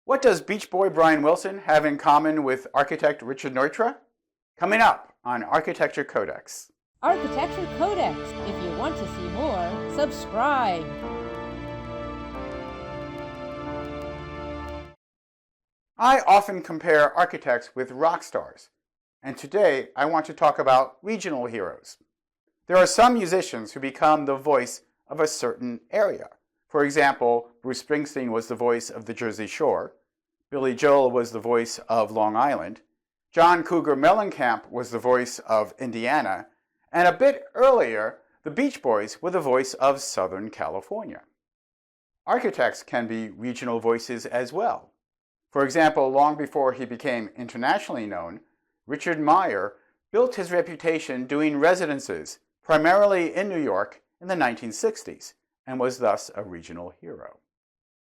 What does Beach Boy Brian Wilson have in common with architect Richard Neutra? Coming up on Architecture CodeX. Architecture CodeX. If you want to see more, subscribe. I often compare architects with rock stars, and today I want to talk about regional heroes. There are some musicians who become the voice of a certain area. For example, Bruce Springsteen was the voice of the Jersey Shore, Billy Joel was the voice of Long Island, John Cougar Mellencamp was the voice of Indiana, and a bit earlier, the Beach Boys were the voice of Southern California. Architects can be regional voices as well. For example, long before he became internationally known, Richard Meyer built his reputation doing residences, primarily in New York, in the 1960s, and was thus a regional hero.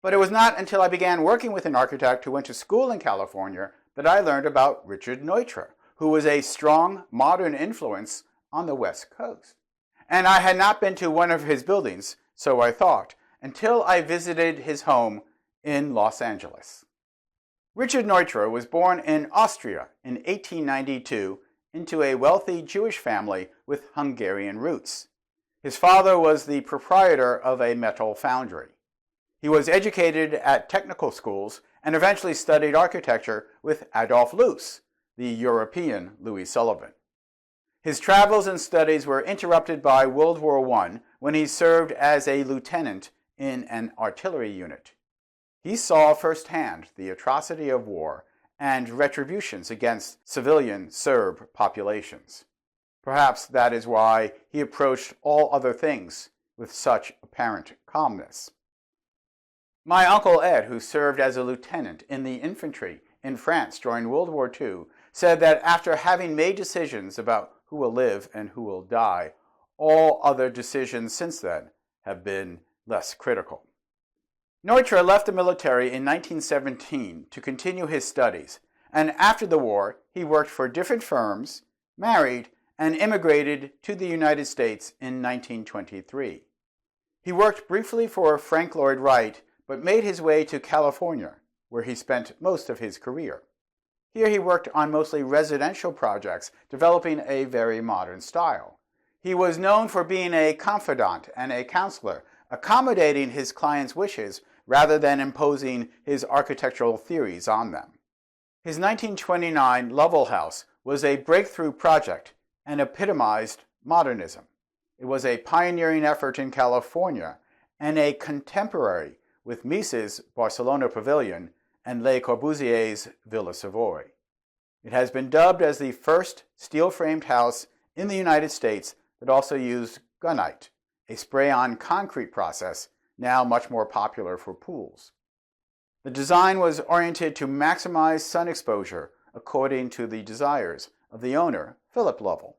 But it was not until I began working with an architect who went to school in California that I learned about Richard Neutra, who was a strong modern influence on the West Coast. And I had not been to one of his buildings, so I thought, until I visited his home in Los Angeles. Richard Neutra was born in Austria in 1892 into a wealthy Jewish family with Hungarian roots. His father was the proprietor of a metal foundry. He was educated at technical schools and eventually studied architecture with Adolf Loos, the European Louis Sullivan. His travels and studies were interrupted by World War I when he served as a lieutenant in an artillery unit. He saw firsthand the atrocity of war and retributions against civilian Serb populations. Perhaps that is why he approached all other things with such apparent calmness. My Uncle Ed, who served as a lieutenant in the infantry in France during World War II, said that after having made decisions about who will live and who will die, all other decisions since then have been less critical. Neutra left the military in 1917 to continue his studies, and after the war, he worked for different firms, married, and immigrated to the United States in 1923. He worked briefly for Frank Lloyd Wright, but made his way to California, where he spent most of his career. Here he worked on mostly residential projects, developing a very modern style. He was known for being a confidant and a counselor, accommodating his clients' wishes rather than imposing his architectural theories on them. His 1929 Lovell House was a breakthrough project and epitomized modernism. It was a pioneering effort in California and a contemporary with Mises' Barcelona Pavilion and Le Corbusier's Villa Savoy. It has been dubbed as the first steel-framed house in the United States that also used gunite, a spray-on concrete process now much more popular for pools. The design was oriented to maximize sun exposure according to the desires of the owner, Philip Lovell.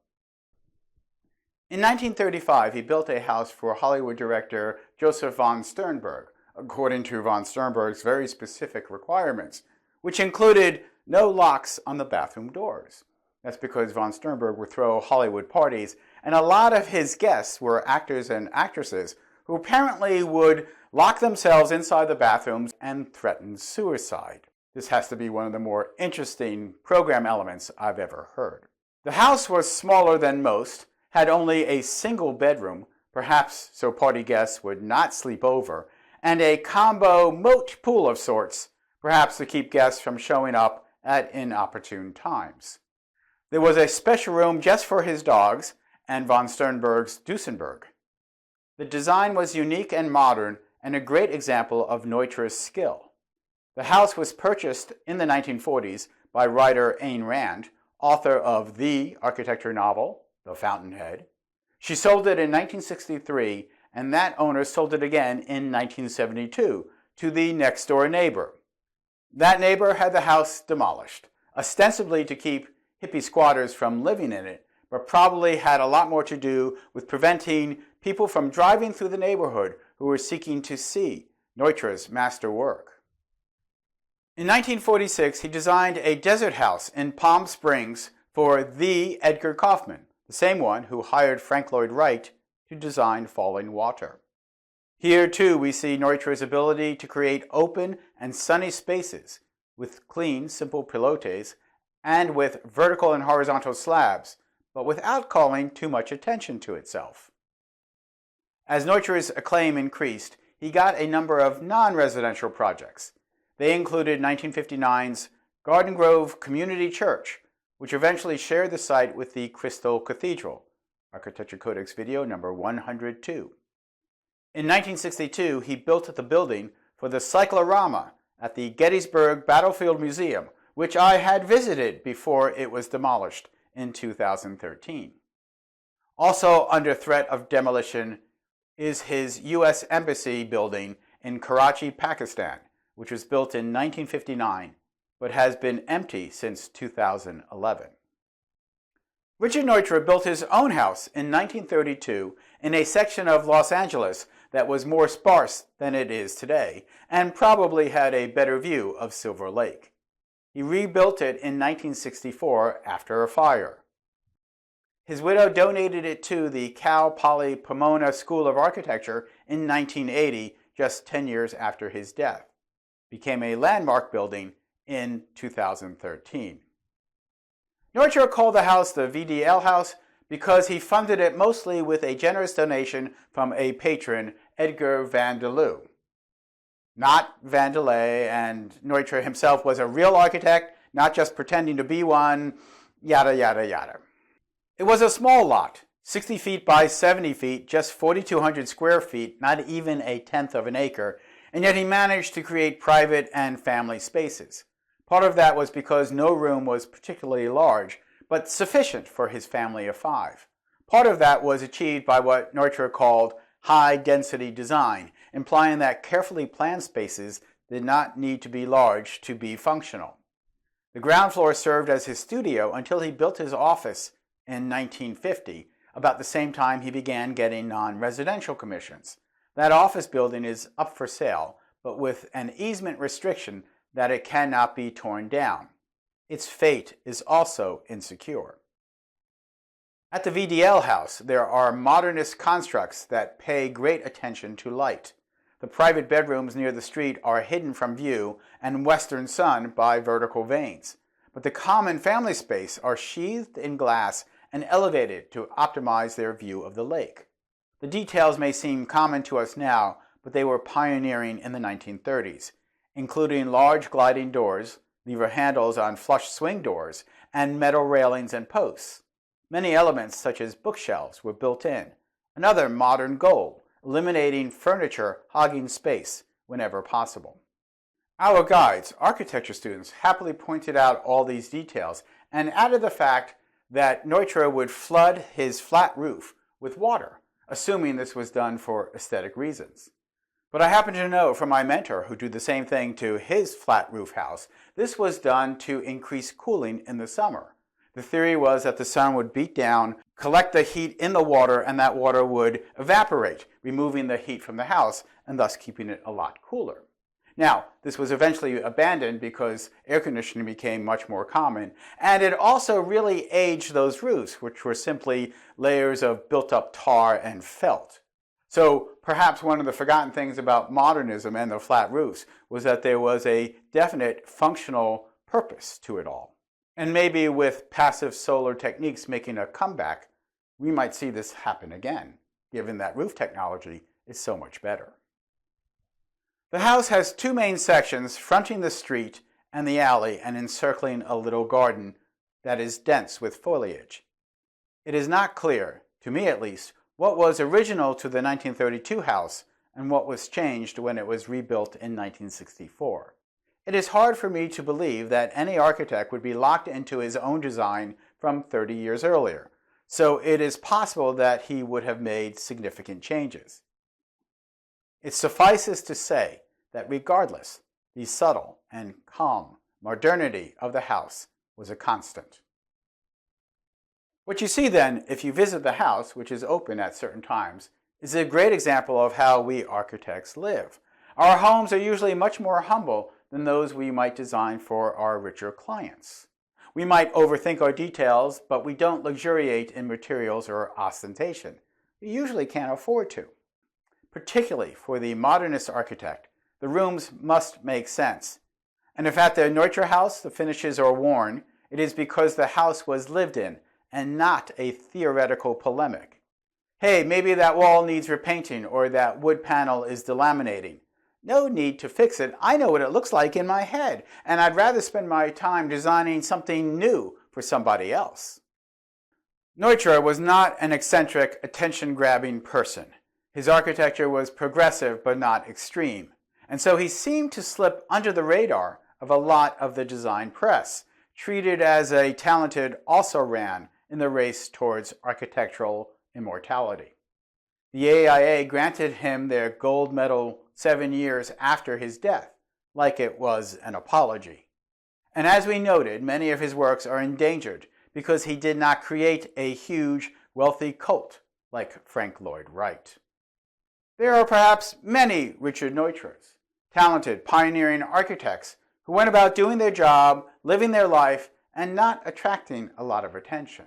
In 1935, he built a house for Hollywood director Joseph von Sternberg, according to von Sternberg's very specific requirements, which included no locks on the bathroom doors. That's because von Sternberg would throw Hollywood parties, and a lot of his guests were actors and actresses who apparently would lock themselves inside the bathrooms and threaten suicide. This has to be one of the more interesting program elements I've ever heard. The house was smaller than most, had only a single bedroom, perhaps so party guests would not sleep over, and a combo moat pool of sorts, perhaps to keep guests from showing up at inopportune times. There was a special room just for his dogs and von Sternberg's Duesenberg. The design was unique and modern and a great example of Neutra's skill. The house was purchased in the 1940s by writer Ayn Rand, author of the architecture novel, The Fountainhead. She sold it in 1963, and that owner sold it again in 1972 to the next-door neighbor. That neighbor had the house demolished, ostensibly to keep hippie squatters from living in it, but probably had a lot more to do with preventing people from driving through the neighborhood who were seeking to see Neutra's master work. In 1946, he designed a desert house in Palm Springs for the Edgar Kaufmann, the same one who hired Frank Lloyd Wright to design Falling Water. Here too we see Neutra's ability to create open and sunny spaces with clean, simple pilotes and with vertical and horizontal slabs, but without calling too much attention to itself. As Neutra's acclaim increased, he got a number of non-residential projects. They included 1959's Garden Grove Community Church, which eventually shared the site with the Crystal Cathedral, Architecture Codex video number 102. In 1962, he built the building for the cyclorama at the Gettysburg Battlefield Museum, which I had visited before it was demolished in 2013. Also under threat of demolition is his U.S. Embassy building in Karachi, Pakistan, which was built in 1959, but has been empty since 2011. Richard Neutra built his own house in 1932 in a section of Los Angeles that was more sparse than it is today, and probably had a better view of Silver Lake. He rebuilt it in 1964 after a fire. His widow donated it to the Cal Poly Pomona School of Architecture in 1980, just 10 years after his death. It became a landmark building in 2013. Neutra called the house the VDL House because he funded it mostly with a generous donation from a patron, Edgar Van der Leeuw. Not Vandelay, and Neutra himself was a real architect, not just pretending to be one, yada yada yada. It was a small lot, 60 feet by 70 feet, just 4,200 square feet, not even a tenth of an acre, and yet he managed to create private and family spaces. Part of that was because no room was particularly large, but sufficient for his family of 5. Part of that was achieved by what Neutra called high-density design, implying that carefully planned spaces did not need to be large to be functional. The ground floor served as his studio until he built his office in 1950, about the same time he began getting non-residential commissions. That office building is up for sale, but with an easement restriction that it cannot be torn down. Its fate is also insecure. At the VDL House, there are modernist constructs that pay great attention to light. The private bedrooms near the street are hidden from view and western sun by vertical vanes, but the common family space are sheathed in glass and elevated to optimize their view of the lake. The details may seem common to us now, but they were pioneering in the 1930s, including large gliding doors, lever handles on flush swing doors, and metal railings and posts. Many elements such as bookshelves were built in, another modern goal, eliminating furniture hogging space whenever possible. Our guides, architecture students, happily pointed out all these details and added the fact that Neutra would flood his flat roof with water, assuming this was done for aesthetic reasons. But I happen to know from my mentor, who did the same thing to his flat roof house, this was done to increase cooling in the summer. The theory was that the sun would beat down, collect the heat in the water, and that water would evaporate, removing the heat from the house and thus keeping it a lot cooler. Now, this was eventually abandoned because air conditioning became much more common, and it also really aged those roofs, which were simply layers of built-up tar and felt. So perhaps one of the forgotten things about modernism and the flat roofs was that there was a definite functional purpose to it all. And maybe with passive solar techniques making a comeback, we might see this happen again, given that roof technology is so much better. The house has 2 main sections fronting the street and the alley and encircling a little garden that is dense with foliage. It is not clear, to me at least, what was original to the 1932 house and what was changed when it was rebuilt in 1964. It is hard for me to believe that any architect would be locked into his own design from 30 years earlier, so it is possible that he would have made significant changes. It suffices to say that regardless, the subtle and calm modernity of the house was a constant. What you see then, if you visit the house, which is open at certain times, is a great example of how we architects live. Our homes are usually much more humble than those we might design for our richer clients. We might overthink our details, but we don't luxuriate in materials or ostentation. We usually can't afford to. particularly for the modernist architect, the rooms must make sense. And if at the Neutra house the finishes are worn, it is because the house was lived in and not a theoretical polemic. Hey, maybe that wall needs repainting or that wood panel is delaminating. No need to fix it. I know what it looks like in my head, and I'd rather spend my time designing something new for somebody else. Neutra was not an eccentric, attention-grabbing person. His architecture was progressive but not extreme, and so he seemed to slip under the radar of a lot of the design press, treated as a talented also-ran in the race towards architectural immortality. The AIA granted him their gold medal 7 years after his death, like it was an apology. And as we noted, many of his works are endangered because he did not create a huge, wealthy cult like Frank Lloyd Wright. There are perhaps many Richard Neutras, talented, pioneering architects who went about doing their job, living their life, and not attracting a lot of attention.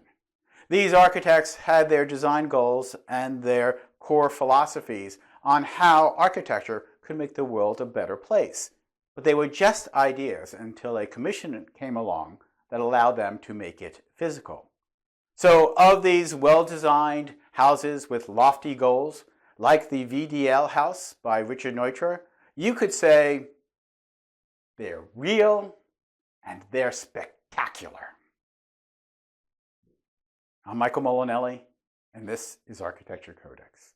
These architects had their design goals and their core philosophies on how architecture could make the world a better place, but they were just ideas until a commission came along that allowed them to make it physical. So of these well-designed houses with lofty goals, like the VDL House by Richard Neutra, you could say they're real and they're spectacular. I'm Michael Molinelli, and this is Architecture Codex.